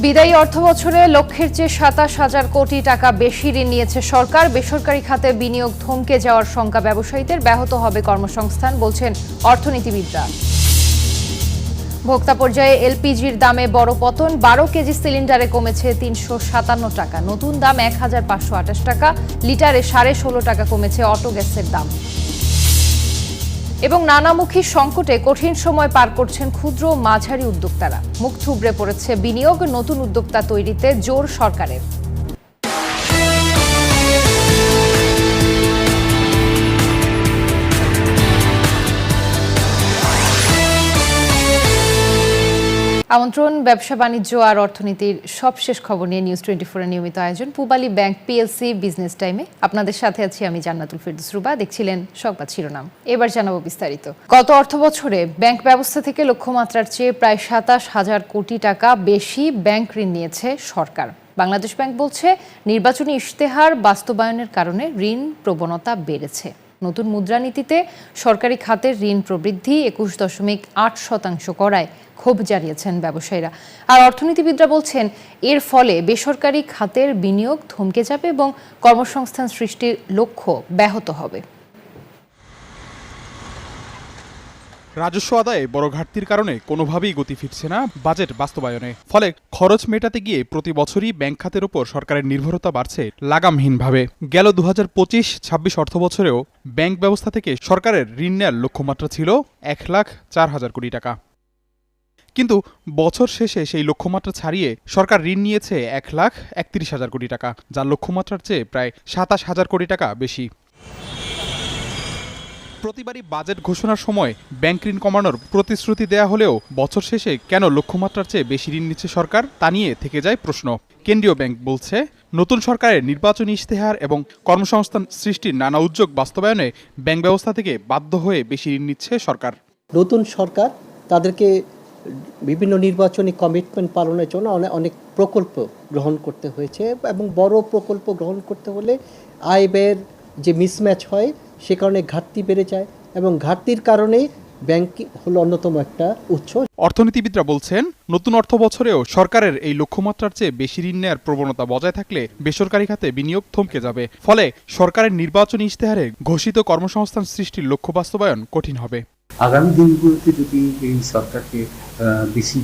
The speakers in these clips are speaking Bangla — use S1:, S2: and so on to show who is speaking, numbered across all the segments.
S1: বিদায়ী অর্থবছরে লক্ষ্যের চেয়ে ২৭,০০০ কোটি টাকা বেশি ঋণ নিয়েছে সরকার। বেসরকারি খাতে বিনিয়োগ থমকে যাওয়ার শঙ্কা ব্যবসায়ীদের, ব্যাহত হবে কর্মসংস্থান বলছেন অর্থনীতিবিদরা। ভোক্তা পর্যায়ে এলপিজির দামে বড় পতন, ১২ কেজি সিলিন্ডারে কমেছে ৩৫৭ টাকা, নতুন দাম ১,৫২৮ টাকা, লিটারে ১৬.৫ টাকা কমেছে অটো গ্যাসের দাম। এবং নানামুখী সংকটে কঠিন সময় পার করছেন ক্ষুদ্র ও মাঝারি উদ্যোক্তারা। মুখ থুবড়ে পড়েছে বিনিয়োগ, নতুন উদ্যোক্তা তৈরিতে জোর সরকারের। আমন্ত্রণ ব্যবসা বাণিজ্য আর অর্থনীতির সবশেষ খবর নিয়ে নিউজ 24 এর নিয়মিত আয়োজন পূবালী ব্যাংক পিএলসি বিজনেস টাইমে আপনাদের সাথে আছি আমি জান্নাতুল ফেরদৌস রুবা। দেখছিলেন সংবাদ শিরোনাম, এবার জানাবো বিস্তারিত। গত অর্থবছরে ব্যাংক ব্যবস্থা থেকে লক্ষ্যমাত্রার চেয়ে প্রায় ২৭,০০০ কোটি টাকা বেশি ব্যাংক ঋণ নিয়েছে সরকার। বাংলাদেশ ব্যাংক বলছে, নির্বাচনী ইশতেহার বাস্তবায়নের কারণে ঋণ প্রবণতা বেড়েছে। নতুন মুদ্রানীতিতে সরকারি খাতের ঋণ প্রবৃদ্ধি ২১.৮% করায় ক্ষোভ জানিয়েছেন ব্যবসায়ীরা। আর অর্থনীতিবিদরা বলছেন, এর ফলে বেসরকারি খাতের বিনিয়োগ থমকে যাবে এবং কর্মসংস্থান সৃষ্টির লক্ষ্য ব্যাহত হবে।
S2: রাজস্ব আদায়ে বড় ঘাটতির কারণে কোনোভাবেই গতি ফিরছে না বাজেট বাস্তবায়নে। ফলে খরচ মেটাতে গিয়ে প্রতি বছরই ব্যাংক খাতের উপর সরকারের নির্ভরতা বাড়ছে লাগামহীনভাবে। গেল ২০২৫-২৬ অর্থবছরেও ব্যাংক ব্যবস্থা থেকে সরকারের ঋণ নেওয়ার লক্ষ্যমাত্রা ছিল ১,০৪,০০০ কোটি টাকা। কিন্তু বছর শেষে সেই লক্ষ্যমাত্রা ছাড়িয়ে সরকার ঋণ নিয়েছে ১,৩১,০০০ কোটি টাকা, যার লক্ষ্যমাত্রার চেয়ে প্রায় ২৭,০০০ কোটি টাকা বেশি। প্রতিবারই বাজেট ঘোষণার সময় ব্যাংক ঋণ কমানোর প্রতিশ্রুতি দেয়া হলেও বছর শেষে কেন লক্ষ্যমাত্রার চেয়ে বেশি ঋণ নিচ্ছে সরকার তা নিয়ে থেকে যায় প্রশ্ন। কেন্দ্রীয় ব্যাংক বলছে, নতুন সরকারের নির্বাচনী ইশতেহার এবং কর্মসংস্থান সৃষ্টির নানা উদ্যোগ বাস্তবায়নে ব্যাংক ব্যবস্থা থেকে বাধ্য হয়ে বেশি ঋণ নিচ্ছে সরকার।
S3: নতুন সরকার তাদেরকে বিভিন্ন নির্বাচনী কমিটমেন্ট পালনের জন্য অনেক প্রকল্প গ্রহণ করতে হয়েছে এবং বড় প্রকল্প গ্রহণ করতে হলে আয় ব্যয়ের যে মিসম্যাচ হয় সে কারণে ঘাটতি বেড়ে যায় এবং ঘাটতির কারণে ব্যাংক হলো অন্যতম একটা উৎস।
S2: অর্থনীতিবিদরা বলছেন, নতুন অর্থ বছরেও সরকারের এই লক্ষ্যমাত্রার চেয়ে বেশি ঋণ নেওয়ার প্রবণতা বজায় থাকলে বেসরকারি খাতে বিনিয়োগ থমকে যাবে। ফলে সরকারের নির্বাচনী ইশতেহারে ঘোষিত কর্মসংস্থান সৃষ্টির লক্ষ্য বাস্তবায়ন কঠিন হবে।
S4: আগামী দিনগুলোতে যদি এই সরকারকে বেশি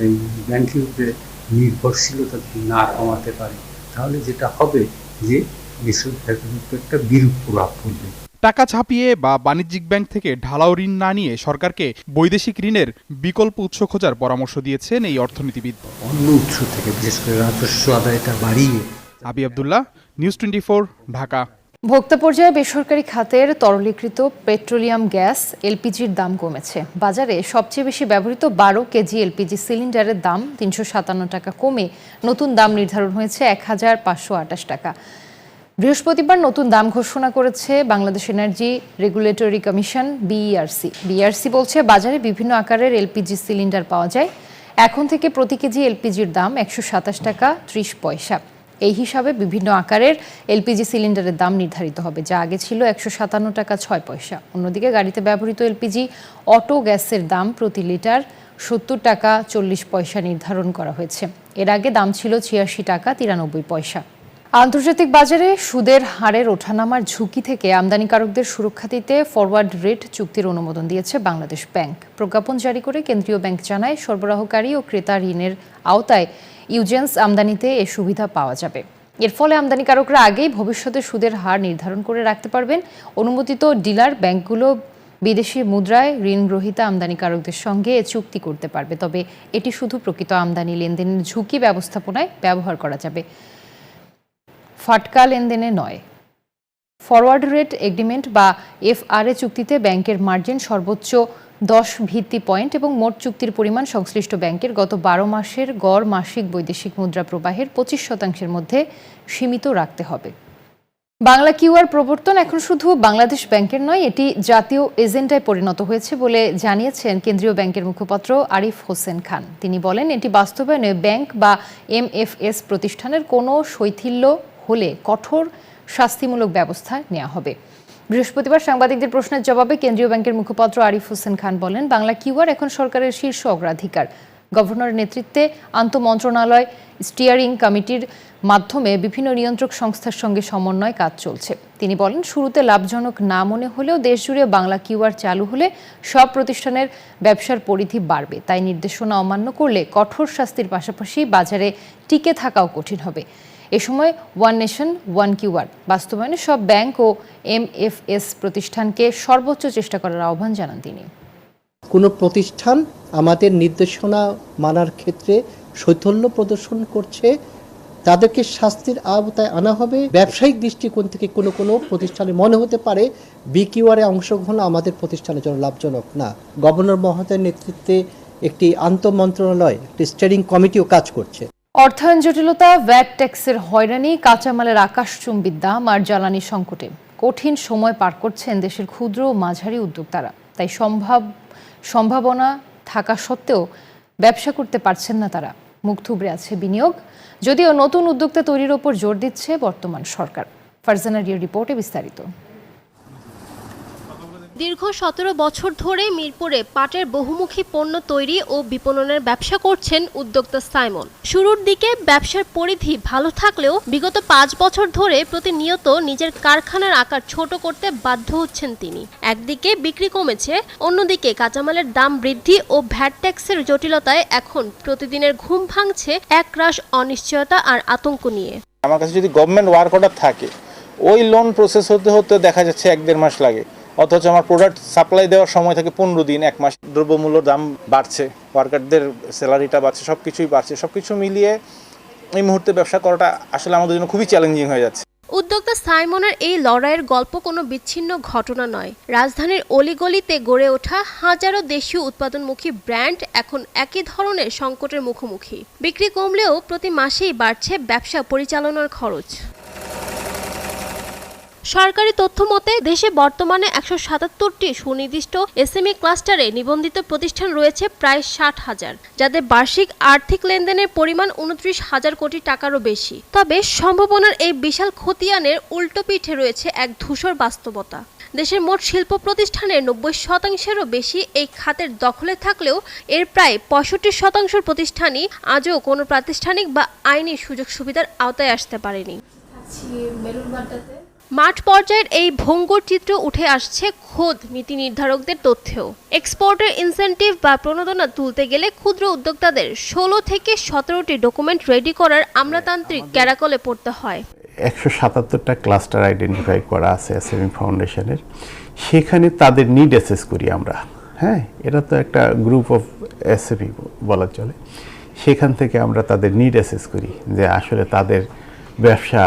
S4: এই ব্যাংকের উপরে নির্ভরশীলতা না কমাতে পারে, তাহলে যেটা হবে যে বেসরকারির উপর একটা বিরূপ প্রভাব পড়বে।
S2: টাকা ছাপিয়ে বা বাণিজ্যিক ব্যাংক থেকে ঢালাও ঋণ না নিয়ে সরকারকে বৈদেশিক ঋণের বিকল্প উৎস খোঁজার পরামর্শ দিয়েছেন এই অর্থনীতিবিদ।
S4: অন্য উৎস থেকে বিশেষ করে রাজস্ব আদায়টা বাড়িয়ে।
S2: আবি আব্দুল্লাহ, নিউজ 24, ঢাকা।
S1: ভোক্তা পর্যায়ে বেসরকারি খাতের তরলীকৃত পেট্রোলিয়াম গ্যাস এলপিজির দাম কমেছে। বাজারে সবচেয়ে বেশি ব্যবহৃত ১২ কেজি এলপিজি সিলিন্ডারের দাম ৩৫৭ টাকা কমে নতুন দাম নির্ধারণ হয়েছে ১,৫২৮ টাকা। বৃহস্পতিবার নতুন দাম ঘোষণা করেছে Bangladesh energy regulatory commission BERC. BERC বলছে, বাজারে বিভিন্ন আকারের এলপিজি সিলিন্ডার পাওয়া যায়। এখন থেকে প্রতি কেজি এলপিজির দাম ১২৭ টাকা ৩০ পয়সা। এই হিসাবে বিভিন্ন আকারের এলপিজি সিলিন্ডারের দাম নির্ধারিত হবে, যা আগে ছিল ১৫৭ টাকা ৬ পয়সা। অন্যদিকে গাড়িতে ব্যবহৃত এলপিজি অটো গ্যাসের দাম প্রতি লিটার ৭০ টাকা ৪০ পয়সা নির্ধারণ করা হয়েছে। এর আগে দাম ছিল ৮৬ টাকা ৯৩ পয়সা। আন্তর্জাতিক বাজারে সুদের হারের ওঠানামার ঝুঁকি থেকে আমদানিকারকদের সুরক্ষা দিতে ফরওয়ার্ড রেট চুক্তির অনুমোদন দিয়েছে বাংলাদেশ ব্যাংক। প্রজ্ঞাপন জারি করে কেন্দ্রীয় ব্যাংক জানায়, সরবরাহকারী ও ক্রেতা ঋণের আওতায় ইউজেন্স আমদানিতে এ সুবিধা পাওয়া যাবে। এর ফলে আমদানিকারকরা আগেই ভবিষ্যতে সুদের হার নির্ধারণ করে রাখতে পারবেন। অনুমোদিত ডিলার ব্যাংকগুলো বিদেশি মুদ্রায় ঋণ গ্রহীতা আমদানিকারকদের সঙ্গে চুক্তি করতে পারবে, তবে এটি শুধু প্রকৃত আমদানি লেনদেনের ঝুঁকি ব্যবস্থাপনায় ব্যবহার করা যাবে, ফাটকা লেনদেনে নয়। ফরওয়ার্ড রেট এগ্রিমেন্ট বা এফআরএ চুক্তিতে ব্যাংকের মার্জিন সর্বোচ্চ 10 ভিত্তি পয়েন্ট এবং মোট চুক্তির পরিমাণ সংশ্লিষ্ট ব্যাংকের গত ১২ মাসের গড় মাসিক বৈদেশিক মুদ্রা প্রবাহের 25% মধ্যে সীমিত রাখতে হবে। বাংলা কিউআর প্রবর্তন এখন শুধু বাংলাদেশ ব্যাংকের নয়, এটি জাতীয় এজেন্ডায় পরিণত হয়েছে বলে জানিয়েছেন কেন্দ্রীয় ব্যাংকের মুখপাত্র আরিফ হোসেন খান। তিনি বলেন, এটি বাস্তবায়নে ব্যাংক বা এমএফএস প্রতিষ্ঠানের কোনো শৈথিল্য হলে কঠোর শাস্তিমূলক ব্যবস্থা নেওয়া হবে। বৃহস্পতিবার সাংবাদিকদের প্রশ্নের জবাবে কেন্দ্রীয় ব্যাংকের মুখপাত্র আরিফ হোসেন খান বলেন, বাংলা কিউআর এখন সরকারের শীর্ষ অগ্রাধিকার। গভর্নরের নেতৃত্বে আন্তঃমন্ত্রণালয় স্টিয়ারিং কমিটির মাধ্যমে বিভিন্ন নিয়ন্ত্রক সংস্থার সঙ্গে সমন্বয় কাজ চলছে। তিনি বলেন, শুরুতে লাভজনক না মনে হলেও দেশজুড়ে বাংলা কিউআর চালু হলে সব প্রতিষ্ঠানের ব্যবসার পরিধি বাড়বে। তাই নির্দেশনা অমান্য করলে কঠোর শাস্তির পাশাপাশি বাজারে টিকে থাকাও কঠিন হবে। এ সময় ওয়ান নেশন ওয়ান কিউআর বাস্তবায়নে সব ব্যাংক ও এমএফএস প্রতিষ্ঠানকে সর্বোচ্চ চেষ্টা করার আহ্বান জানান তিনি।
S3: কোনো প্রতিষ্ঠান আমাদের নির্দেশনা মানার ক্ষেত্রে শৈথল্য প্রদর্শন করছে, তাদেরকে শাস্তির আওতায় আনা হবে। ব্যবসায়িক দৃষ্টিকোণ থেকে কোনো প্রতিষ্ঠানে মনে হতে পারে বিকিউআরে অংশগ্রহণ আমাদের প্রতিষ্ঠানের জন্য লাভজনক না। গভর্নর মহোদয়ের নেতৃত্বে একটি আন্তঃমন্ত্রণালয় একটি স্টিয়ারিং কমিটিও কাজ করছে।
S1: অর্থায়ন জটিলতা, ভ্যাট ট্যাক্সের হয়রানি, কাঁচামালের আকাশচুম্বী দাম আর জ্বালানি সংকটে কঠিন সময় পার করছেন দেশের ক্ষুদ্র ও মাঝারি উদ্যোক্তারা। তাই সম্ভাবনা থাকা সত্ত্বেও ব্যবসা করতে পারছেন না তারা। মুখ থুবড়ে আছে বিনিয়োগ, যদিও নতুন উদ্যোক্তা তৈরির ওপর জোর দিচ্ছে বর্তমান সরকার। ফারজানা রিয়ার রিপোর্টে বিস্তারিত।
S5: দীর্ঘ 17 বছর ধরে মিরপুরে পাটের বহুমুখী পণ্য তৈরি ও বিপণনের ব্যবসা করছেন উদ্যোক্তা সাইমন। শুরুর দিকে ব্যবসার পরিধি ভালো থাকলেও বিগত 5 বছর ধরে প্রতিনিয়ত নিজের কারখানার আকার ছোট করতে বাধ্য হচ্ছেন তিনি। একদিকে বিক্রি কমেছে, অন্যদিকে কাঁচামালের দাম বৃদ্ধি ও ভ্যাট ট্যাক্সের জটিলতায় এখন প্রতিদিনের ঘুম ভাঙছে একরাশ অনিশ্চয়তা আর আতঙ্ক নিয়ে।
S6: আমার কাছে যদি গভর্নমেন্ট ওয়ার্ক অর্ডার থাকে, ওই লোন প্রসেস হতে হতে দেখা যাচ্ছে 1-1.5 মাস লাগে, অথচ আমার প্রোডাক্ট সাপ্লাই দেওয়ার সময় থাকে 15 দিন, 1 মাস। দ্রব্যমূল্যর দাম বাড়ছে, ওয়ার্কারদের স্যালারিটা বাড়ছে, সবকিছুই বাড়ছে। সবকিছু মিলিয়ে এই মুহূর্তে ব্যবসা করাটা আসলে আমাদের জন্য খুবই চ্যালেঞ্জিং হয়ে যাচ্ছে।
S5: উদ্যোক্তা সাইমনের এই লড়াইয়ের গল্প কোনো বিচ্ছিন্ন ঘটনা নয়। রাজধানীর অলিগলিতে গড়ে ওঠা হাজারো দেশীয় উৎপাদনমুখী ব্র্যান্ড এখন একই ধরনের সংকটের মুখোমুখি। বিক্রি কমলেও প্রতি মাসেই বাড়ছে ব্যবসা পরিচালনার খরচ। সরকারি তথ্য মতে দেশে বর্তমানে 177টি সুনির্দিষ্ট এসএমই ক্লাস্টারে নিবন্ধিত প্রতিষ্ঠান রয়েছে প্রায় 60,000, যাদের বার্ষিক আর্থিক লেনদেনের পরিমাণ 29,000 কোটি টাকারও বেশি। তবে সম্ভাবনার এই বিশাল খতিয়ানের উল্টো পিঠে রয়েছে এক ধূসর বাস্তবতা। দেশের মোট শিল্প প্রতিষ্ঠানের 90%-এরও বেশি এই খাতের দখলে থাকলেও এর প্রায় 65% প্রতিষ্ঠানই আজও কোনো প্রাতিষ্ঠানিক বা আইনি সুযোগ সুবিধার আওতায় আসতে পারেনি। মাঠ পর্যায়ের এই ভঙ্গুর চিত্র উঠে আসছে খোদ নীতি নির্ধারকদের তথ্যেও। এক্সপোর্টের ইনসেনটিভ বা প্রণোদনা তুলতে গেলে ক্ষুদ্র উদ্যোক্তাদের 16 থেকে 17টি ডকুমেন্ট রেডি করার আমলাতান্ত্রিক ক্যারাকলে পড়তে হয়।
S7: 177টা ক্লাস্টার আইডেন্টিফাই করা আছে এসএমই ফাউন্ডেশনের, সেখানে তাদের নিড অ্যাসেস করি আমরা। হ্যাঁ, এটা তো একটা গ্রুপ অফ এসএমই বলা চলে। সেখান থেকে আমরা তাদের নিড অ্যাসেস করি যে আসলে তাদের ব্যবসা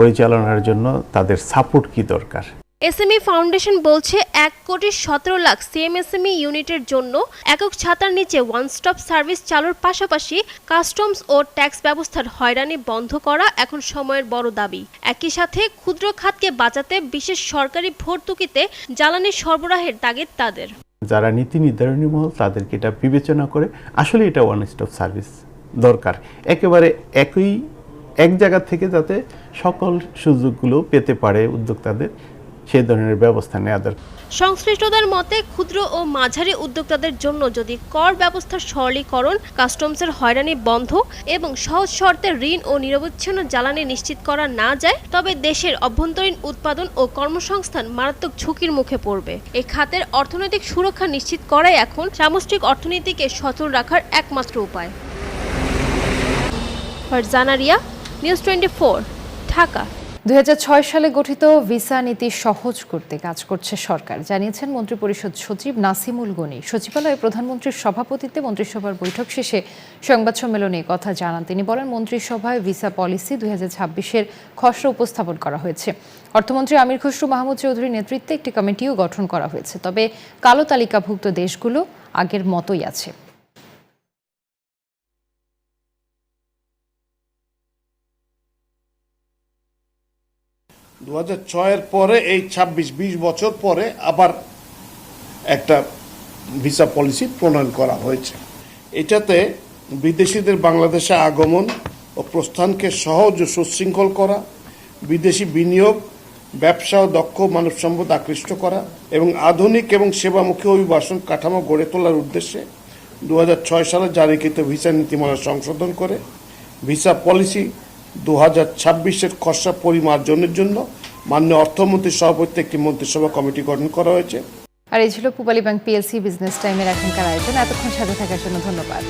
S7: পরিচালনার জন্য তাদের সাপোর্ট কি দরকার।
S5: এসএমই ফাউন্ডেশন বলছে 1,17 লাখ সিএমএসএমই ইউনিটের জন্য একক ছাতার নিচে ওয়ান স্টপ সার্ভিস চালুর পাশাপাশি কাস্টমস ও ট্যাক্স ব্যবস্থার হয়রানি বন্ধ করা এখন সময়ের বড় দাবি। একই সাথে ক্ষুদ্র খাতকে বাঁচাতে বিশেষ সরকারি ভর্তুকিতে জ্বালানি সরবরাহের তাগিদ তাদের।
S7: যারা নীতি নির্ধারণী মহল তাদেরকে এটা বিবেচনা করে আসলে এটা ওয়ান স্টপ সার্ভিস দরকার, একেবারে এক জায়গা থেকে যাতে সকল সুযোগগুলো পেতে পারে উদ্যোক্তাদের, সেই ধরনের ব্যবস্থা নেওয়া দরকার।
S5: সংশ্লিষ্টদের মতে ক্ষুদ্র ও মাঝারি উদ্যোক্তাদের জন্য যদি কর ব্যবস্থার সরলীকরণ, কাস্টমসের হয়রানি বন্ধ এবং সহজ শর্তে ঋণ ও নিরবচ্ছিন্ন জ্বালানি নিশ্চিত করা না যায়, তবে দেশের অভ্যন্তরীণ উৎপাদন ও কর্মসংস্থান মারাত্মক ঝুঁকির মুখে পড়বে। এই খাতের অর্থনৈতিক সুরক্ষা নিশ্চিত করাই এখন সামষ্টিক অর্থনীতিকে সচল রাখার একমাত্র উপায়। ফারজানা রিয়া, নিউজ 24, ঢাকা।
S1: 2006 সালে গঠিত ভিসা নীতি সহজ করতে কাজ করছে সরকার, জানিয়েছেন মন্ত্রিপরিষদ সচিব নাসিমুল গনি। সচিবালয়ে প্রধানমন্ত্রীর সভাপতিত্বে মন্ত্রিসভার বৈঠক শেষে সংবাদ সম্মেলনে কথা জানান তিনি। বলেন, মন্ত্রিসভায় ভিসা পলিসি 2026-এর খসড়া উপস্থাপন করা হয়েছে। অর্থমন্ত্রী আমির খসরু মাহমুদ চৌধুরীর নেতৃত্বে একটি কমিটিও গঠন করা হয়েছে। তবে কালো তালিকাভুক্ত দেশগুলো আগের মতোই আছে।
S8: 2006-এর পরে এই 26-20 বছর পরে আবার একটা ভিসা পলিসি প্রণয়ন করা হয়েছে। এটাতে বিদেশিদের বাংলাদেশে আগমন ও প্রস্থানকে সহজ ও সুশৃঙ্খল করা, বিদেশি বিনিয়োগ, ব্যবসা ও দক্ষ মানব সম্পদ আকৃষ্ট করা এবং আধুনিক এবং সেবামুখী অভিবাসন কাঠামো গড়ে তোলার উদ্দেশ্যে 2006 সালে জারিকৃত ভিসা নীতিমালা সংশোধন করে ভিসা পলিসি 2026-এর খসড়া পরিমার্জনের জন্য মাননীয় অর্থমন্ত্রীর সভাপতিত্বে একটি মন্ত্রিসভা কমিটি গঠন করা হয়েছে।
S1: আর এই ছিল পূবালী ব্যাংক পিএলসি বিজনেস টাইমের এখনকার আয়োজন। এতক্ষণ সাথে থাকার জন্য ধন্যবাদ।